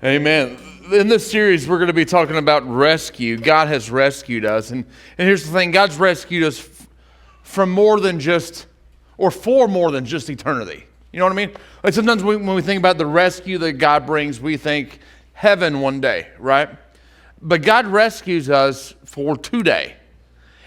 Amen. In this series, we're going to be talking about rescue. God has rescued us. And here's the thing. God's rescued us from more than just, or for more than just eternity. You know what I mean? Like sometimes when we think about the rescue that God brings, we think heaven one day, right? But God rescues us for today.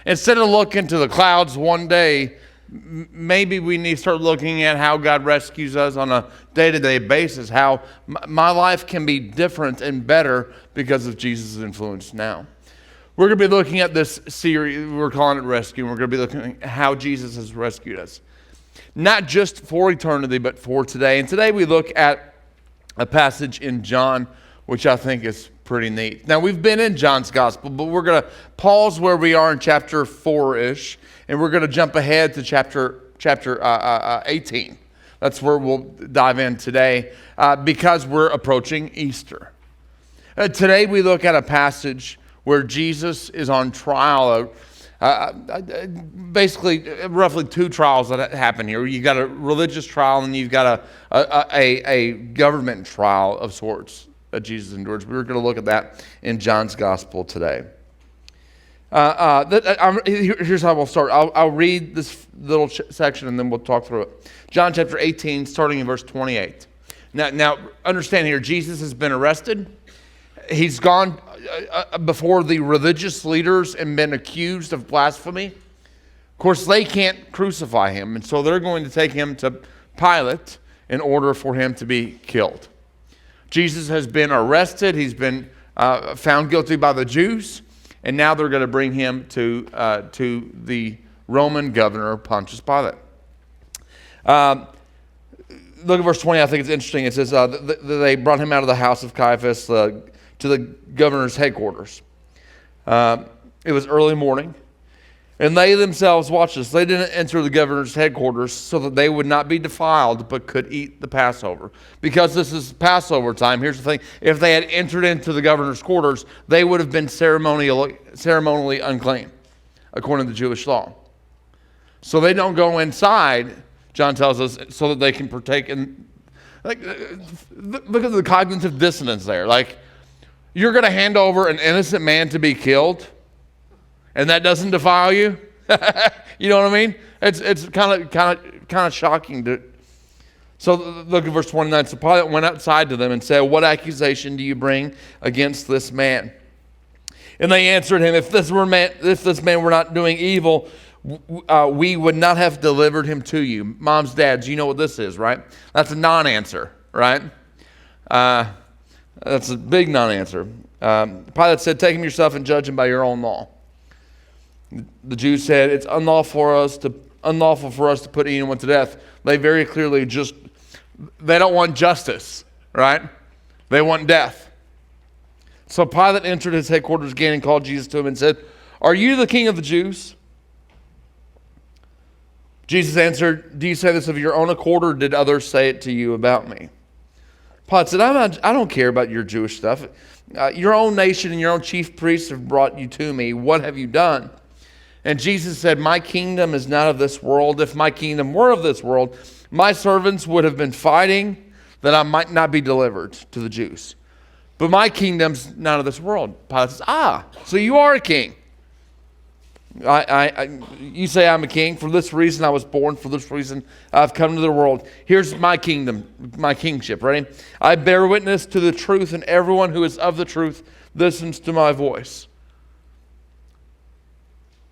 Instead of looking to the clouds one day, maybe we need to start looking at how God rescues us on a day-to-day basis, how my life can be different and better because of Jesus' influence now. We're going to be looking at this series, we're calling it Rescue, and we're going to be looking at how Jesus has rescued us. Not just for eternity, but for today. And today we look at a passage in John, which I think is pretty neat. Now, we've been in John's Gospel, but we're going to pause where we are in chapter 4-ish, and we're going to jump ahead to chapter 18. That's where we'll dive in today because we're approaching Easter. Today we look at a passage where Jesus is on trial. Basically, roughly two trials that happen here. You've got a religious trial and you've got a government trial of sorts that Jesus endures. We're going to look at that in John's Gospel today. Here's how we'll start. I'll read this little section and then we'll talk through it. John chapter 18, starting in verse 28. Now understand here, Jesus has been arrested. He's gone before the religious leaders and been accused of blasphemy. Of course, they can't crucify him, and so they're going to take him to Pilate in order for him to be killed. Jesus has been arrested. He's been found guilty by the Jews. And now they're going to bring him to the Roman governor, Pontius Pilate. Look at verse 20. I think it's interesting. It says they brought him out of the house of Caiaphas to the governor's headquarters. It was early morning. And they themselves, watch this, they didn't enter the governor's headquarters so that they would not be defiled, but could eat the Passover. Because this is Passover time, here's the thing. If they had entered into the governor's quarters, they would have been ceremonially unclean, according to the Jewish law. So they don't go inside, John tells us, so that they can partake in, look at the cognitive dissonance there. Like, you're going to hand over an innocent man to be killed, and that doesn't defile you? You know what I mean? It's kind of shocking. So look at verse 29. So Pilate went outside to them and said, "What accusation do you bring against this man?" And they answered him, "If this man were not doing evil, we would not have delivered him to you." Moms, dads, you know what this is, right? That's a non-answer, right? That's a big non-answer. Pilate said, "Take him yourself and judge him by your own law." The Jews said, "It's unlawful for us to put anyone to death." They very clearly they don't want justice, right? They want death. So Pilate entered his headquarters again and called Jesus to him and said, "Are you the king of the Jews?" Jesus answered, "Do you say this of your own accord, or did others say it to you about me?" Pilate said, I don't care about your Jewish stuff. Your own nation and your own chief priests have brought you to me. What have you done? And Jesus said, "My kingdom is not of this world. If my kingdom were of this world, my servants would have been fighting that I might not be delivered to the Jews. But my kingdom's not of this world." Pilate says, so you are a king. You say I'm a king. For this reason I was born. For this reason I've come to the world. Here's my kingdom, my kingship. Ready? I bear witness to the truth, and everyone who is of the truth listens to my voice.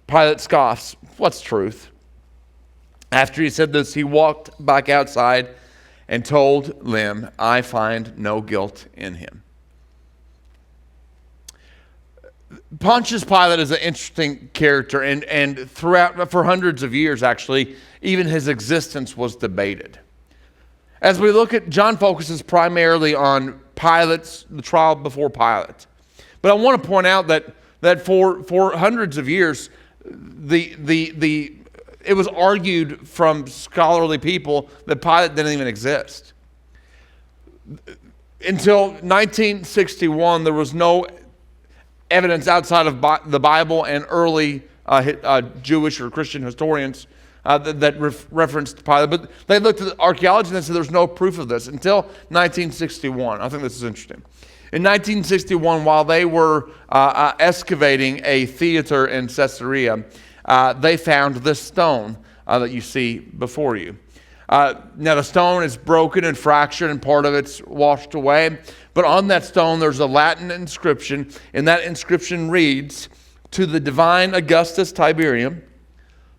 Pilate scoffs. What's truth? After he said this, he walked back outside and told them, "I find no guilt in him." Pontius Pilate is an interesting character, and throughout, for hundreds of years actually, even his existence was debated. As we look at, John focuses primarily on the trial before Pilate. But I want to point out that for hundreds of years, it was argued from scholarly people that Pilate didn't even exist. Until 1961, there was no evidence outside of the Bible and early Jewish or Christian historians that referenced Pilate. But they looked at archaeology and they said there's no proof of this until 1961. I think this is interesting. In 1961, while they were excavating a theater in Caesarea, they found this stone that you see before you. Now the stone is broken and fractured and part of it's washed away. But on that stone there's a Latin inscription, and that inscription reads, "To the divine Augustus Tiberium,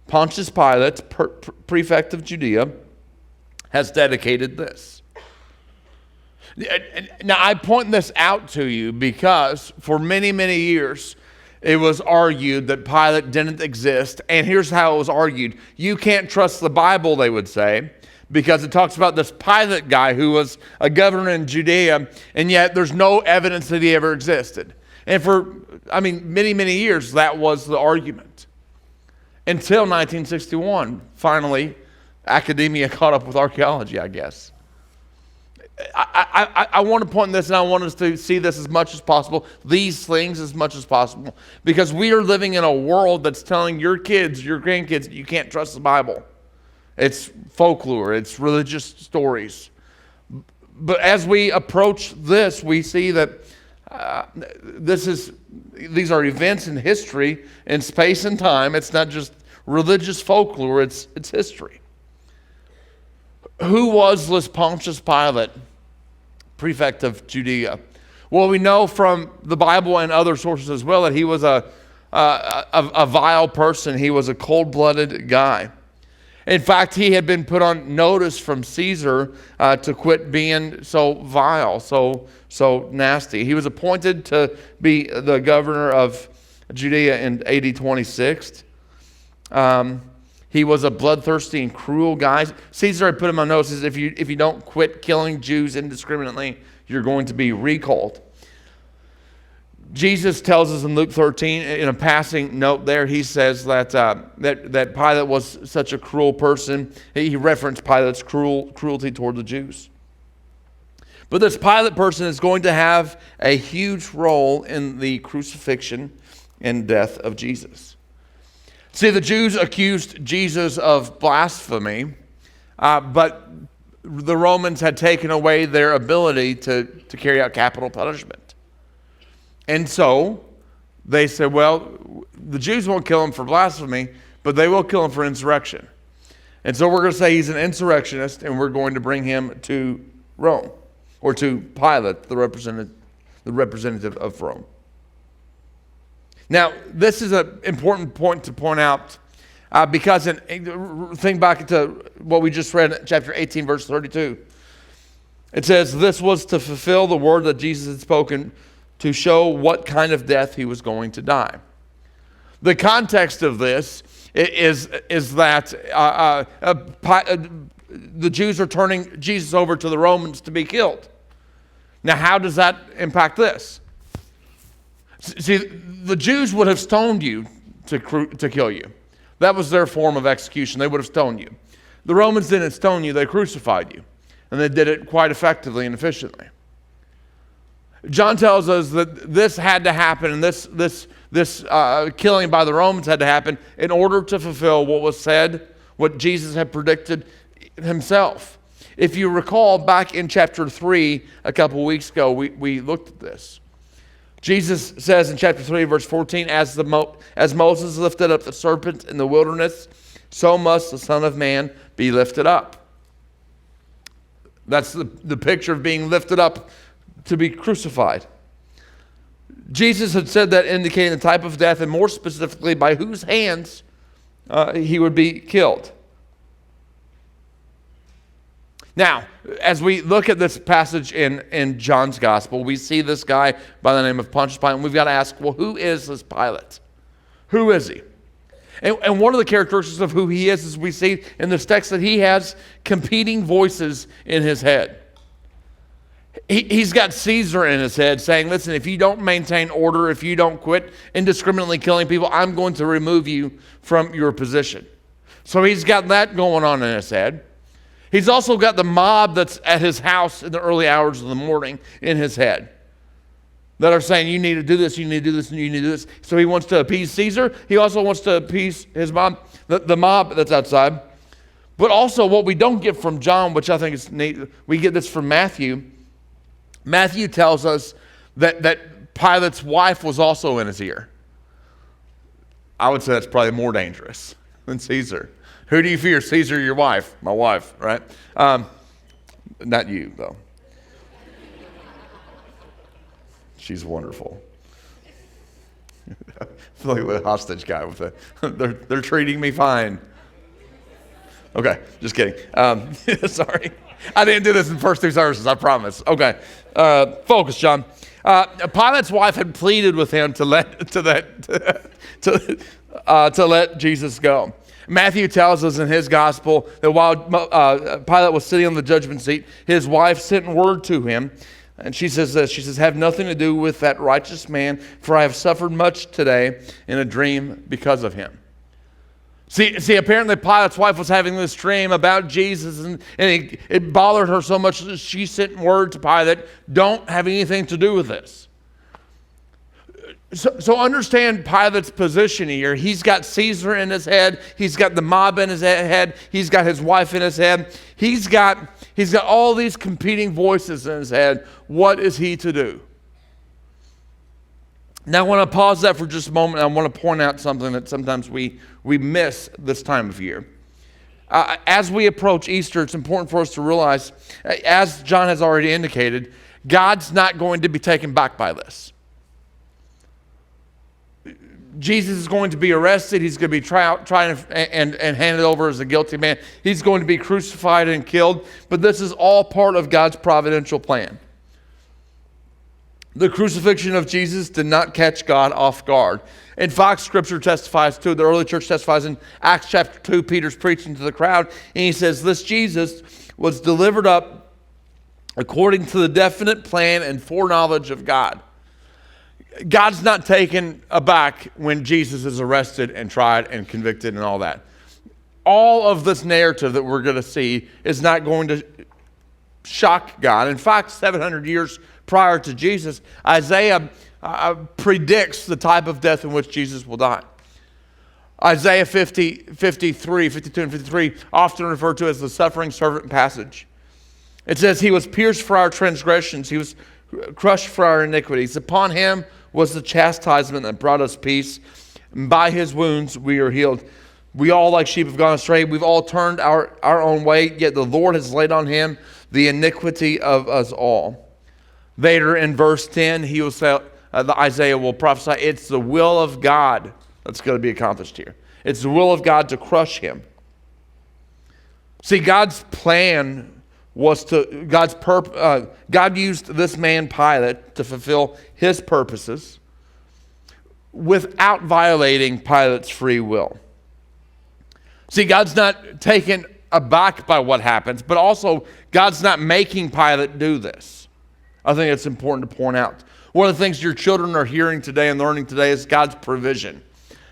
Pontius Pilate, prefect of Judea, has dedicated this." Now I point this out to you because for many, many years it was argued that Pilate didn't exist. And here's how it was argued. You can't trust the Bible, they would say, because it talks about this Pilate guy who was a governor in Judea, and yet there's no evidence that he ever existed. And for, many, many years, that was the argument. Until 1961, finally, academia caught up with archaeology, I guess. I want to point this, and I want us to see this as much as possible, these things as much as possible, because we are living in a world that's telling your kids, your grandkids, that you can't trust the Bible. It's folklore, it's religious stories. But as we approach this, we see that these are events in history, in space and time. It's not just religious folklore, it's history. Who was this Pontius Pilate, prefect of Judea? Well, we know from the Bible and other sources as well that he was a vile person. He was a cold-blooded guy. In fact, he had been put on notice from Caesar to quit being so vile, so nasty. He was appointed to be the governor of Judea in AD 26. He was a bloodthirsty and cruel guy. Caesar had put him on notice, if you don't quit killing Jews indiscriminately, you're going to be recalled. Jesus tells us in Luke 13, in a passing note there, he says that Pilate was such a cruel person. He referenced Pilate's cruelty toward the Jews. But this Pilate person is going to have a huge role in the crucifixion and death of Jesus. See, the Jews accused Jesus of blasphemy, but the Romans had taken away their ability to carry out capital punishment. And so they said, well, the Jews won't kill him for blasphemy, but they will kill him for insurrection. And so we're going to say he's an insurrectionist, and we're going to bring him to Rome, or to Pilate, the representative of Rome. Now, this is an important point to point out because think back to what we just read in chapter 18, verse 32. It says, "This was to fulfill the word that Jesus had spoken, to show what kind of death he was going to die." The context of this is that the Jews are turning Jesus over to the Romans to be killed. Now, how does that impact this? See, the Jews would have stoned you to kill you. That was their form of execution. They would have stoned you. The Romans didn't stone you, they crucified you. And they did it quite effectively and efficiently. John tells us that this had to happen, and this killing by the Romans had to happen in order to fulfill what was said, what Jesus had predicted himself. If you recall, back in chapter 3, a couple weeks ago, we looked at this. Jesus says in chapter 3, verse 14, as Moses lifted up the serpent in the wilderness, so must the Son of Man be lifted up. That's the picture of being lifted up to be crucified. Jesus had said that, indicating the type of death, and more specifically by whose hands he would be killed. Now, as we look at this passage in John's gospel, we see this guy by the name of Pontius Pilate, and we've got to ask, well, who is this Pilate? Who is he? And one of the characteristics of who he is we see in this text that he has competing voices in his head. He's got Caesar in his head saying, listen, if you don't maintain order, if you don't quit indiscriminately killing people, I'm going to remove you from your position. So he's got that going on in his head. He's also got the mob that's at his house in the early hours of the morning in his head that are saying, you need to do this, you need to do this, and you need to do this. So he wants to appease Caesar. He also wants to appease his mob. the mob that's outside. But also what we don't get from John, which I think is neat, we get this from Matthew. Matthew tells us that Pilate's wife was also in his ear. I would say that's probably more dangerous than Caesar. Who do you fear, Caesar or your wife? My wife, right? Not you, though. She's wonderful. I feel like the hostage guy with they're treating me fine. Okay, just kidding. Sorry. I didn't do this in the first 2 services, I promise. Okay, focus, John. Pilate's wife had pleaded with him to let Jesus go. Matthew tells us in his gospel that while Pilate was sitting on the judgment seat, his wife sent word to him, and she says this. She says, "Have nothing to do with that righteous man, for I have suffered much today in a dream because of him." See, apparently Pilate's wife was having this dream about Jesus, and it bothered her so much that she sent word to Pilate, "Don't have anything to do with this." So understand Pilate's position here. He's got Caesar in his head. He's got the mob in his head. He's got his wife in his head. He's got all these competing voices in his head. What is he to do? Now I want to pause that for just a moment. I want to point out something that sometimes we miss this time of year. As we approach Easter, it's important for us to realize, as John has already indicated, God's not going to be taken back by this. Jesus is going to be arrested. He's going to be tried and handed over as a guilty man. He's going to be crucified and killed. But this is all part of God's providential plan. The crucifixion of Jesus did not catch God off guard. In fact, Scripture testifies to, the early church testifies in Acts chapter 2, Peter's preaching to the crowd, and he says, "This Jesus was delivered up according to the definite plan and foreknowledge of God." God's not taken aback when Jesus is arrested and tried and convicted and all that. All of this narrative that we're going to see is not going to shock God. In fact, 700 years prior to Jesus, Isaiah predicts the type of death in which Jesus will die. Isaiah 52 and 53, often referred to as the suffering servant passage. It says, "He was pierced for our transgressions. He was crushed for our iniquities. Upon him was the chastisement that brought us peace. And by his wounds we are healed. We all like sheep have gone astray. We've all turned our own way. Yet the Lord has laid on him the iniquity of us all." Later in verse 10, he will say, Isaiah will prophesy, it's the will of God that's going to be accomplished here. It's the will of God to crush him. See, God's plan was God used this man Pilate to fulfill his purposes without violating Pilate's free will. See, God's not taken aback by what happens, but also God's not making Pilate do this. I think it's important to point out. One of the things your children are hearing today and learning today is God's provision.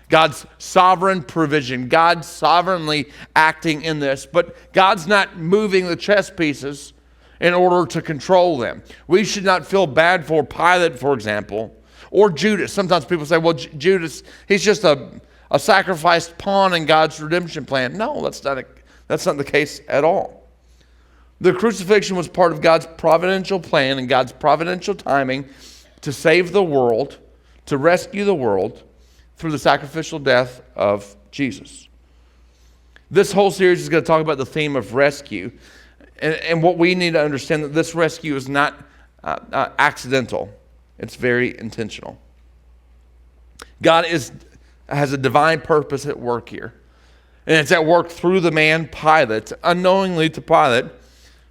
God's sovereign provision. God's sovereignly acting in this. But God's not moving the chess pieces in order to control them. We should not feel bad for Pilate, for example, or Judas. Sometimes people say, well, Judas, he's just a sacrificed pawn in God's redemption plan. No, that's not the case at all. The crucifixion was part of God's providential plan and God's providential timing to save the world, to rescue the world through the sacrificial death of Jesus. This whole series is going to talk about the theme of rescue. And what we need to understand, that this rescue is not accidental. It's very intentional. God has a divine purpose at work here. And it's at work through the man Pilate. Unknowingly to Pilate,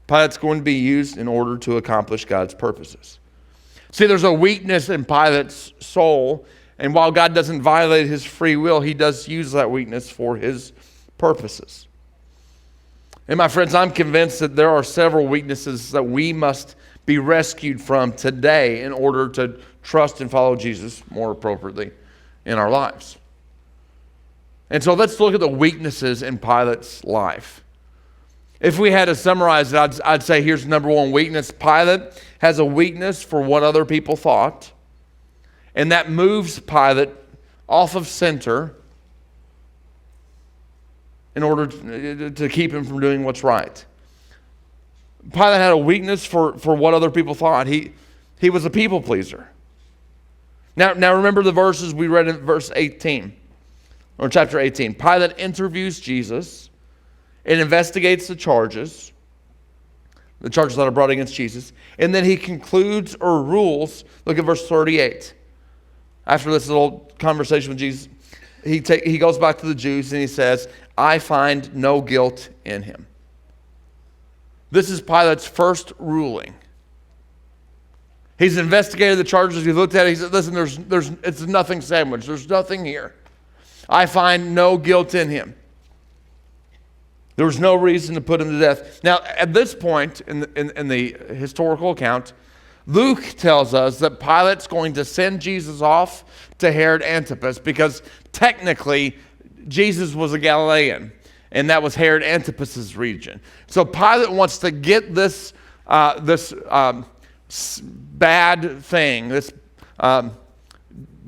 Pilate's going to be used in order to accomplish God's purposes. See, there's a weakness in Pilate's soul. And while God doesn't violate his free will, he does use that weakness for his purposes. And my friends, I'm convinced that there are several weaknesses that we must be rescued from today in order to trust and follow Jesus more appropriately in our lives. And so let's look at the weaknesses in Pilate's life. If we had to summarize it, I'd say here's number one weakness. Pilate has a weakness for what other people thought. And that moves Pilate off of center in order to keep him from doing what's right. Pilate had a weakness for what other people thought. He was a people pleaser. Now remember the verses we read in verse 18, or chapter 18. Pilate interviews Jesus and investigates the charges that are brought against Jesus. And then he concludes or rules. Look at verse 38. After this little conversation with Jesus, he goes back to the Jews and he says, I find no guilt in him. This is Pilate's first ruling. He's investigated the charges. He looked at it. He said, listen, it's nothing sandwich. There's nothing here. I find no guilt in him. There was no reason to put him to death. Now, at this point in the historical account, Luke tells us that Pilate's going to send Jesus off to Herod Antipas because technically Jesus was a Galilean, and that was Herod Antipas's region. So Pilate wants to get this bad thing, this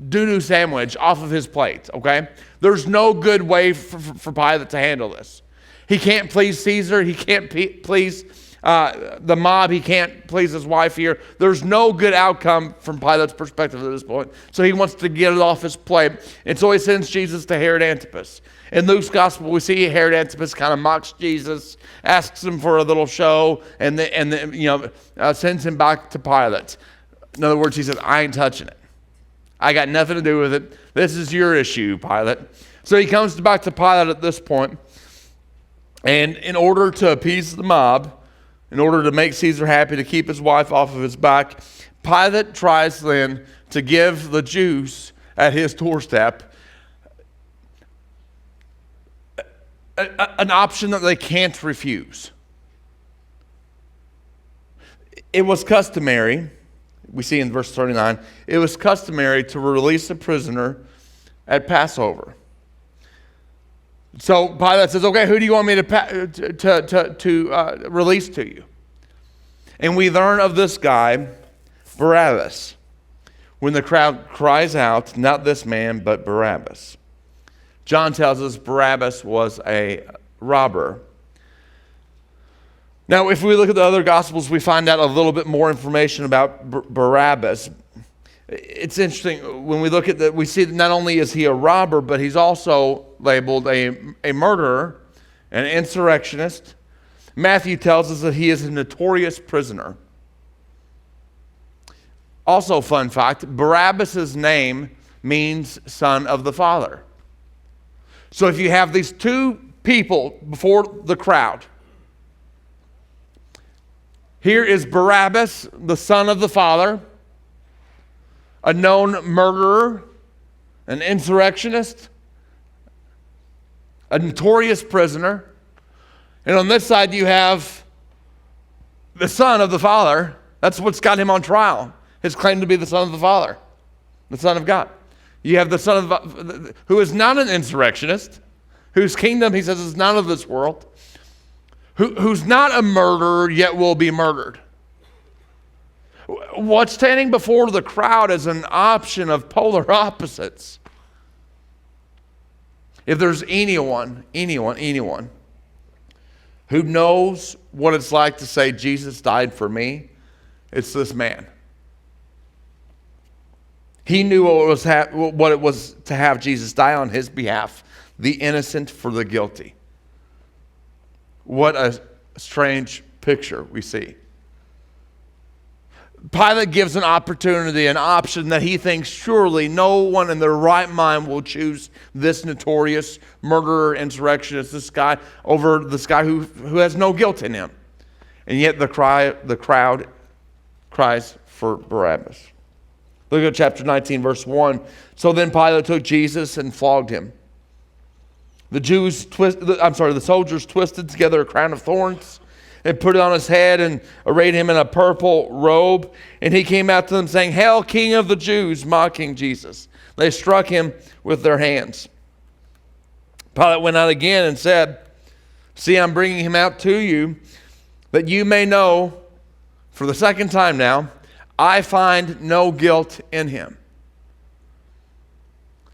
doo-doo sandwich off of his plate, okay? There's no good way for Pilate to handle this. He can't please Caesar. He can't please the mob. He can't please his wife here. There's no good outcome from Pilate's perspective at this point. So he wants to get it off his plate. And so he sends Jesus to Herod Antipas. In Luke's gospel, we see Herod Antipas kind of mocks Jesus, asks him for a little show, and then sends him back to Pilate. In other words, he says, I ain't touching it. I got nothing to do with it. This is your issue, Pilate. So he comes back to Pilate at this point, and in order to appease the mob, in order to make Caesar happy, to keep his wife off of his back, Pilate tries then to give the Jews at his doorstep an option that they can't refuse. It was customary, we see in verse 39, it was customary to release a prisoner at Passover. So Pilate says, okay, who do you want me to release to you? And we learn of this guy, Barabbas, when the crowd cries out, not this man, but Barabbas. John tells us Barabbas was a robber. Now, if we look at the other Gospels, we find out a little bit more information about Barabbas. It's interesting, when we look at that, we see that not only is he a robber, but he's also labeled a murderer, an insurrectionist. Matthew tells us that he is a notorious prisoner. Also, fun fact, Barabbas' name means son of the Father. So if you have these two people before the crowd, here is Barabbas, the son of the Father, a known murderer, an insurrectionist, a notorious prisoner. And on this side you have the son of the Father. That's what's got him on trial, his claim to be the son of the Father, the Son of God. You have the son of who is not an insurrectionist, whose kingdom, he says, is not of this world, who's not a murderer, yet will be murdered. What's standing before the crowd is an option of polar opposites. If there's anyone who knows what it's like to say, Jesus died for me, it's this man. He knew what it was to have Jesus die on his behalf, the innocent for the guilty. What a strange picture we see. Pilate gives an opportunity, an option that he thinks surely no one in their right mind will choose this notorious murderer, insurrectionist, this guy over this guy who has no guilt in him. And yet the crowd cries for Barabbas. Look at chapter 19, verse 1. So then Pilate took Jesus and flogged him. The soldiers twisted together a crown of thorns and put it on his head and arrayed him in a purple robe. And he came out to them saying, "Hail, King of the Jews," mocking Jesus. They struck him with their hands. Pilate went out again and said, "See, I'm bringing him out to you, that you may know," for the second time now, "I find no guilt in him."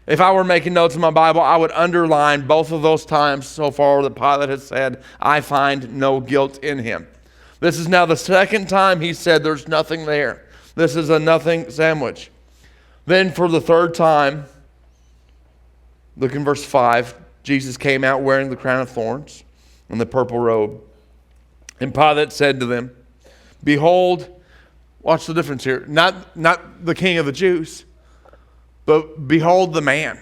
If I were making notes in my Bible, I would underline both of those times so far that Pilate has said, I find no guilt in him. This is now the second time he said there's nothing there. This is a nothing sandwich. Then for the third time, look in verse 5, Jesus came out wearing the crown of thorns and the purple robe. And Pilate said to them, behold, watch the difference here, not the king of the Jews, but behold the man.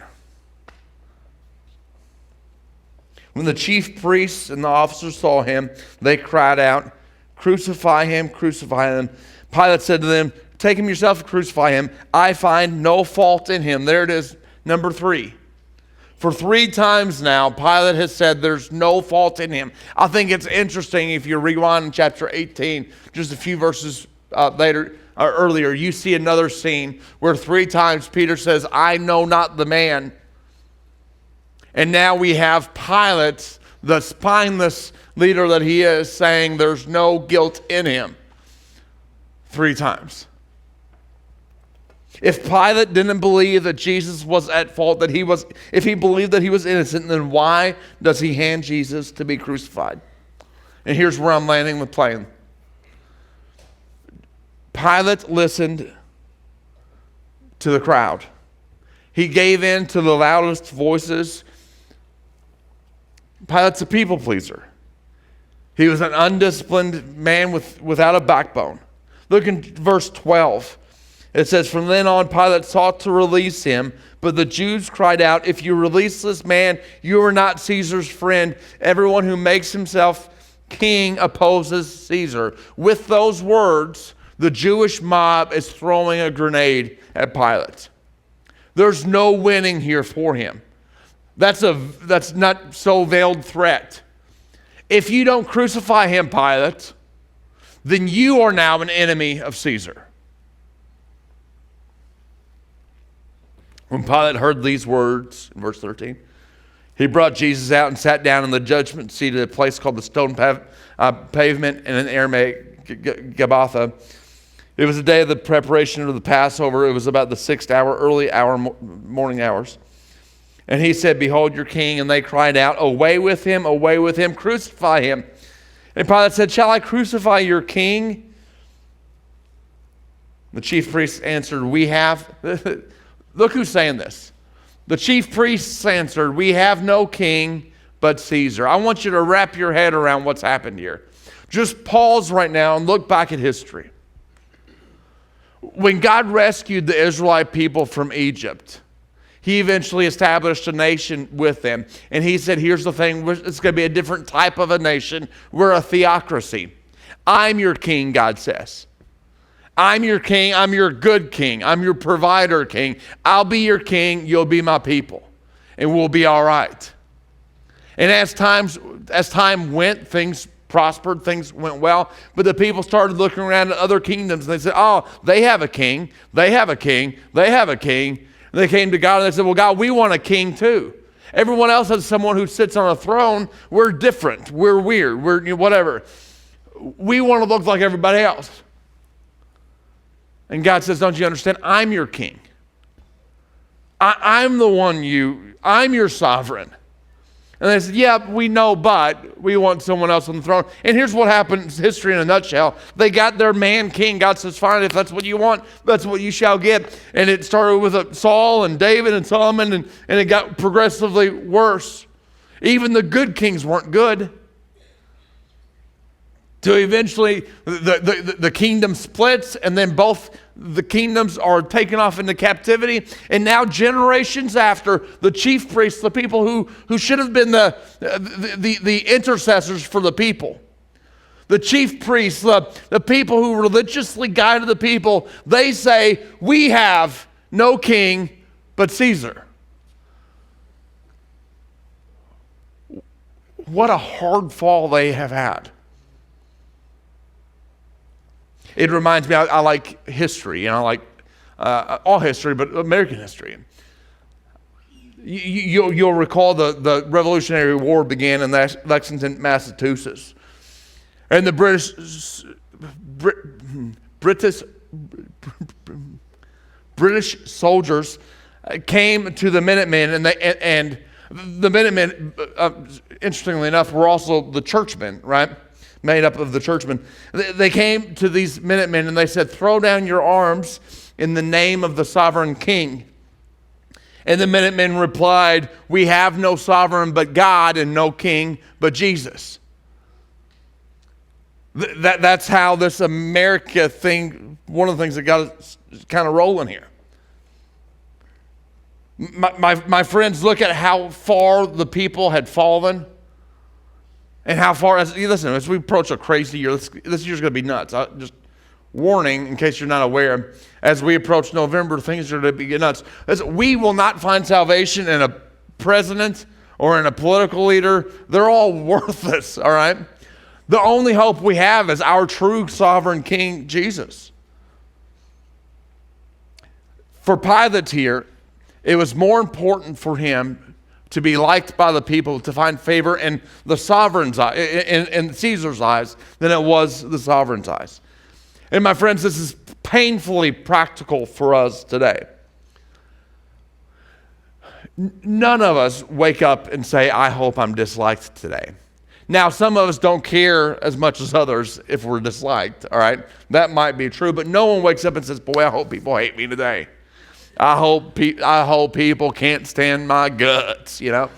When the chief priests and the officers saw him, they cried out, crucify him, crucify him. Pilate said to them, take him yourself and crucify him. I find no fault in him. There it is, number 3. For 3 times now, Pilate has said there's no fault in him. I think it's interesting if you rewind in chapter 18, just a few verses earlier, you see another scene where 3 times Peter says, I know not the man. And now we have Pilate, the spineless leader that he is, saying there's no guilt in him 3 times. If Pilate didn't believe that Jesus was at fault, if he believed that he was innocent, then why does he hand Jesus to be crucified? And here's where I'm landing the plane. Pilate listened to the crowd. He gave in to the loudest voices. Pilate's a people pleaser. He was an undisciplined man without a backbone. Look in verse 12. It says, from then on, Pilate sought to release him, but the Jews cried out, if you release this man, you are not Caesar's friend. Everyone who makes himself king opposes Caesar. With those words, the Jewish mob is throwing a grenade at Pilate. There's no winning here for him. That's not so veiled threat. If you don't crucify him, Pilate, then you are now an enemy of Caesar. When Pilate heard these words, in verse 13, he brought Jesus out and sat down in the judgment seat at a place called the stone pavement, in Aramaic, Gabbatha. It was the day of the preparation of the Passover. It was about the 6th hour, early hour, morning hours. And he said, behold your king. And they cried out, away with him, crucify him. And Pilate said, shall I crucify your king? The chief priests answered, we have... Look who's saying this. The chief priests answered, we have no king but Caesar. I want you to wrap your head around what's happened here. Just pause right now and look back at history. When God rescued the Israelite people from Egypt, he eventually established a nation with them. And he said, here's the thing, it's going to be a different type of a nation. We're a theocracy. I'm your king, God says. I'm your king, I'm your good king, I'm your provider king. I'll be your king, you'll be my people, and we'll be all right. And as time went, things prospered, things went well, but the people started looking around at other kingdoms, and they said, oh, they have a king, they have a king, they have a king. And they came to God and they said, well, God, we want a king too. Everyone else has someone who sits on a throne. We're different, we're weird, we're whatever. We want to look like everybody else. And God says, don't you understand? I'm your king. I'm the one I'm your sovereign. And they said, yeah, we know, but we want someone else on the throne. And here's what happened, history in a nutshell. They got their man king. God says, fine, if that's what you want, that's what you shall get. And it started with Saul and David and Solomon, and it got progressively worse. Even the good kings weren't good. So eventually the kingdom splits, and then both the kingdoms are taken off into captivity. And now generations after, the chief priests, the people who should have been the intercessors for the people, the chief priests, the people who religiously guided the people, they say, we have no king but Caesar. What a hard fall they have had. It reminds me, I like history, and I like all history, but American history. You'll recall the Revolutionary War began in Lexington, Massachusetts. And the British soldiers came to the Minutemen, and the Minutemen, interestingly enough, were also the churchmen, right? Made up of the churchmen. They came to these Minutemen and they said, "Throw down your arms in the name of the sovereign king." And the Minutemen replied, "We have no sovereign but God and no king but Jesus." That's how this America thing, one of the things that got us kind of rolling here. My friends, look at how far the people had fallen and how far, as we approach a crazy year, this year's going to be nuts. Just warning, in case you're not aware, as we approach November, things are going to be nuts. We will not find salvation in a president or in a political leader. They're all worthless, all right? The only hope we have is our true sovereign King, Jesus. For Pilate here, it was more important for him to be liked by the people, to find favor in the sovereign's eyes, in Caesar's eyes, than it was the sovereign's eyes. And my friends, this is painfully practical for us today. None of us wake up and say, "I hope I'm disliked today." Now, some of us don't care as much as others if we're disliked, all right? That might be true, but no one wakes up and says, "Boy, I hope people hate me today. I hope people can't stand my guts," you know?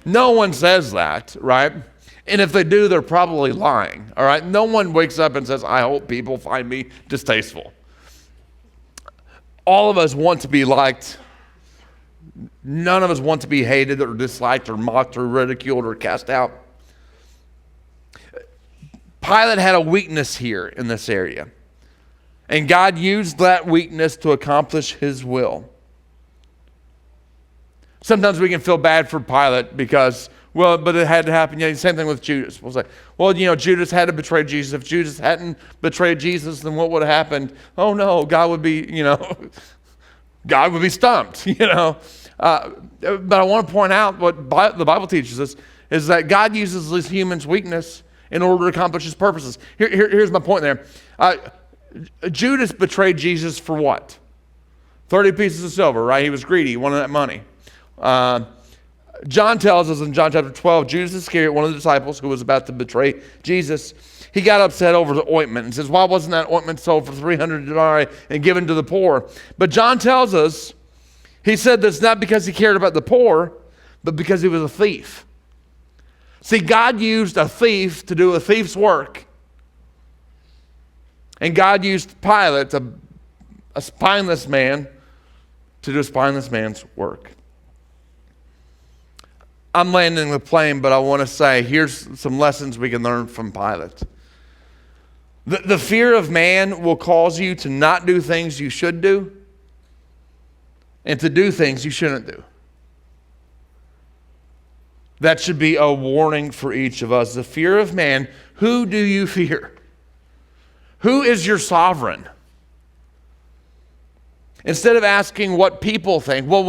No one says that, right? And if they do, they're probably lying, all right? No one wakes up and says, "I hope people find me distasteful." All of us want to be liked. None of us want to be hated or disliked or mocked or ridiculed or cast out. Pilate had a weakness here in this area, and God used that weakness to accomplish his will. Sometimes we can feel bad for Pilate because, well, but it had to happen. Yeah, same thing with Judas. We'll say, well, Judas had to betray Jesus. If Judas hadn't betrayed Jesus, then what would have happened? Oh no, God would be, God would be stumped, But I want to point out what the Bible teaches us is that God uses this human's weakness in order to accomplish his purposes. Here's my point there. Judas betrayed Jesus for what? 30 pieces of silver, right? He was greedy. He wanted that money. John tells us in John chapter 12, Judas Iscariot, one of the disciples who was about to betray Jesus, he got upset over the ointment and says, "Why wasn't that ointment sold for 300 denarii and given to the poor?" But John tells us, he said this not because he cared about the poor, but because he was a thief. See, God used a thief to do a thief's work. And God used Pilate, a spineless man, to do a spineless man's work. I'm landing the plane, but I want to say, here's some lessons we can learn from Pilate. The fear of man will cause you to not do things you should do and to do things you shouldn't do. That should be a warning for each of us. The fear of man, who do you fear? Who is your sovereign? Instead of asking what people think, what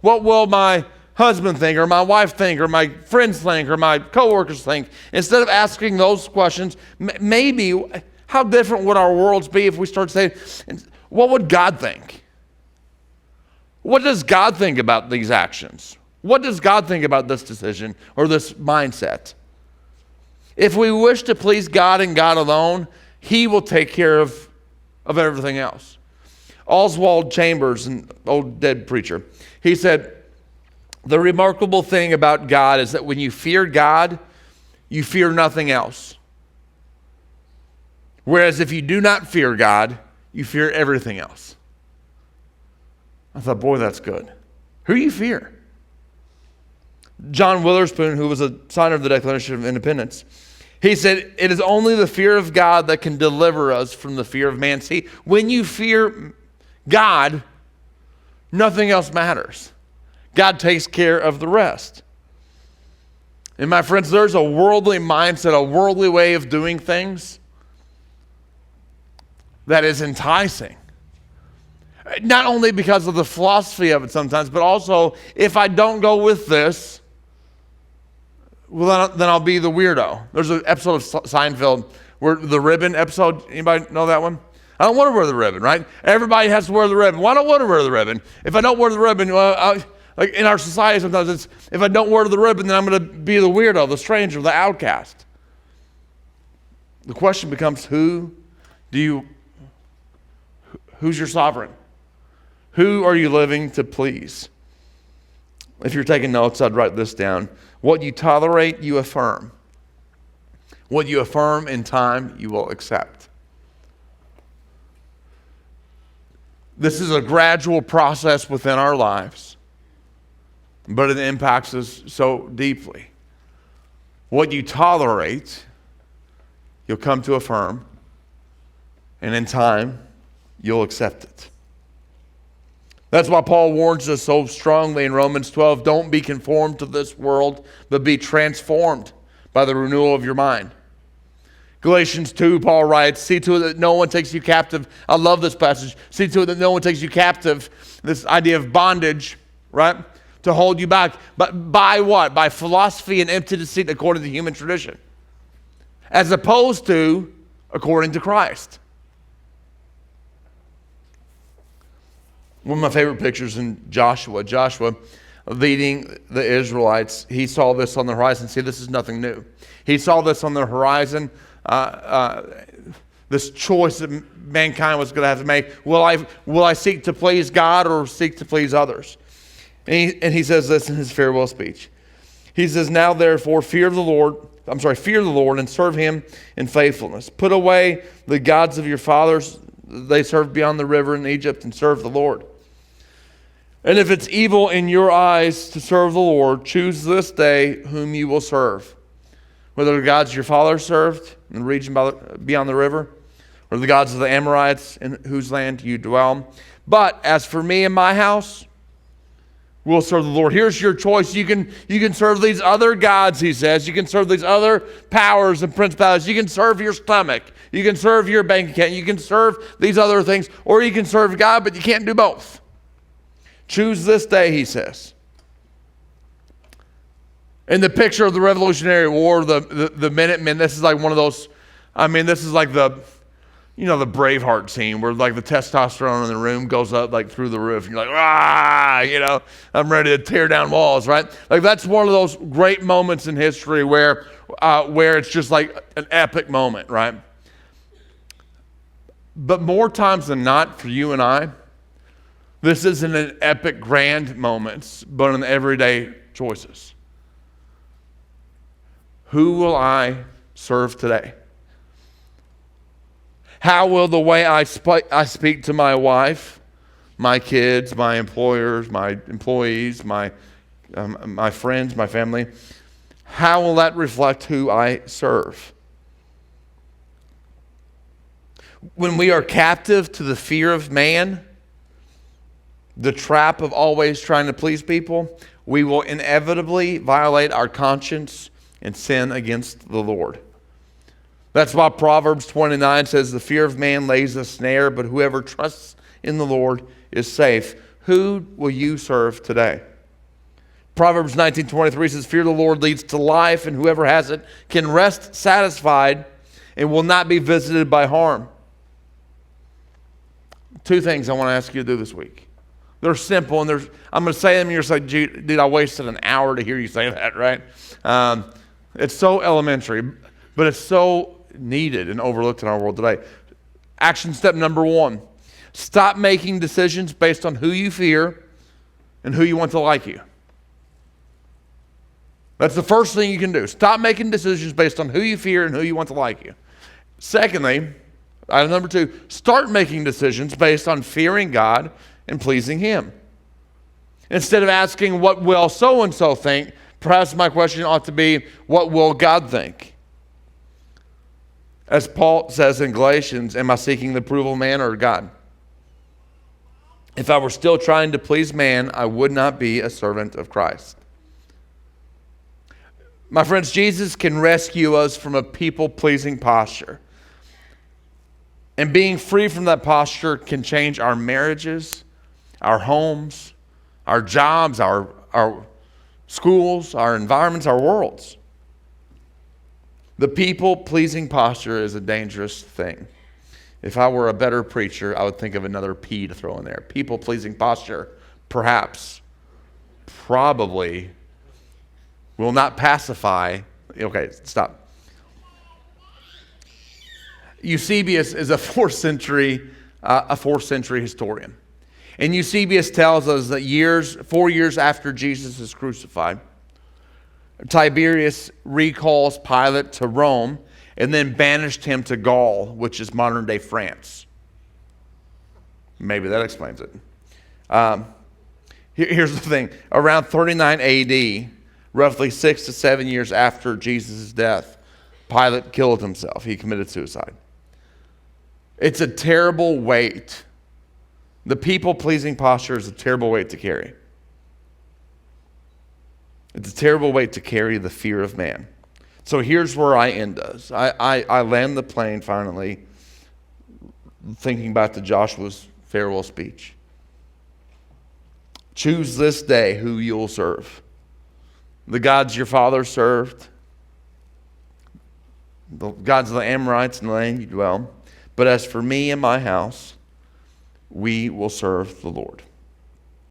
will my husband think, or my wife think, or my friends think, or my coworkers think, instead of asking those questions, maybe how different would our worlds be if we start saying, what would God think? What does God think about these actions? What does God think about this decision or this mindset? If we wish to please God and God alone, He will take care of everything else. Oswald Chambers, an old dead preacher, he said, the remarkable thing about God is that when you fear God, you fear nothing else. Whereas if you do not fear God, you fear everything else. I thought, boy, that's good. Who do you fear? John Witherspoon, who was a signer of the Declaration of Independence, he said, it is only the fear of God that can deliver us from the fear of man. See, when you fear God, nothing else matters. God takes care of the rest. And my friends, there's a worldly mindset, a worldly way of doing things that is enticing. Not only because of the philosophy of it sometimes, but also if I don't go with this, well, then I'll be the weirdo. There's an episode of Seinfeld where the ribbon episode, anybody know that one? I don't want to wear the ribbon, right? Everybody has to wear the ribbon. Well, I don't want to wear the ribbon. If I don't wear the ribbon, like in our society sometimes it's, if I don't wear the ribbon, then I'm going to be the weirdo, the stranger, the outcast. The question becomes, who's your sovereign? Who are you living to please? If you're taking notes, I'd write this down. What you tolerate, you affirm. What you affirm in time, you will accept. This is a gradual process within our lives, but it impacts us so deeply. What you tolerate, you'll come to affirm, and in time, you'll accept it. That's why Paul warns us so strongly in Romans 12, don't be conformed to this world, but be transformed by the renewal of your mind. Galatians 2, Paul writes, see to it that no one takes you captive. I love this passage. See to it that no one takes you captive. This idea of bondage, right? To hold you back. But by what? By philosophy and empty deceit according to human tradition. As opposed to according to Christ. One of my favorite pictures in Joshua. Joshua leading the Israelites. He saw this on the horizon. See, this is nothing new. He saw this on the horizon. This choice that mankind was going to have to make. Will I seek to please God or seek to please others? And he says this in his farewell speech. He says, now therefore fear the Lord and serve him in faithfulness. Put away the gods of your fathers they served beyond the river in Egypt, and serve the Lord. And if it's evil in your eyes to serve the Lord, choose this day whom you will serve. Whether the gods your fathers served in the region beyond the river, or the gods of the Amorites in whose land you dwell. But as for me and my house, we'll serve the Lord. Here's your choice. You can serve these other gods, he says. You can serve these other powers and principalities. You can serve your stomach. You can serve your bank account. You can serve these other things. Or you can serve God, but you can't do both. Choose this day, he says. In the picture of the Revolutionary War, the Minutemen, this is like one of those, this is like the Braveheart scene where like the testosterone in the room goes up like through the roof. And you're like, I'm ready to tear down walls, right? Like that's one of those great moments in history where it's just like an epic moment, right? But more times than not for you and I, this isn't an epic grand moment, but an everyday choices. Who will I serve today? How will the way I speak to my wife, my kids, my employers, my employees, my friends, my family, how will that reflect who I serve? When we are captive to the fear of man, the trap of always trying to please people, we will inevitably violate our conscience and sin against the Lord. That's why Proverbs 29 says, the fear of man lays a snare, but whoever trusts in the Lord is safe. Who will you serve today? Proverbs 19:23 says, fear of the Lord leads to life, and whoever has it can rest satisfied and will not be visited by harm. Two things I want to ask you to do this week. They're simple, and I'm going to say them, and you're going to say, dude, I wasted an hour to hear you say that, right? It's so elementary, but it's so needed and overlooked in our world today. Action step number 1, stop making decisions based on who you fear and who you want to like you. That's the first thing you can do. Stop making decisions based on who you fear and who you want to like you. Secondly, item number 2, start making decisions based on fearing God and pleasing him. Instead of asking, what will so-and-so think, perhaps my question ought to be, what will God think? As Paul says in Galatians, am I seeking the approval of man or God? If I were still trying to please man, I would not be a servant of Christ. My friends, Jesus can rescue us from a people-pleasing posture. And being free from that posture can change our marriages, our homes, our jobs, our schools, our environments, our worlds. The people-pleasing posture is a dangerous thing. If I were a better preacher, I would think of another P to throw in there. People-pleasing posture, perhaps, probably, will not pacify. Okay, stop. Eusebius is a fourth century historian. And Eusebius tells us that 4 years after Jesus is crucified, Tiberius recalls Pilate to Rome and then banished him to Gaul, which is modern-day France. Maybe that explains it. Here's the thing. Around 39 AD, roughly 6 to 7 years after Jesus' death, Pilate killed himself. He committed suicide. It's a terrible weight. The people-pleasing posture is a terrible weight to carry. It's a terrible weight to carry, the fear of man. So here's where I end us. I land the plane finally, thinking back to Joshua's farewell speech. Choose this day who you'll serve. The gods your father served, the gods of the Amorites in the land you dwell. But as for me and my house, we will serve the Lord.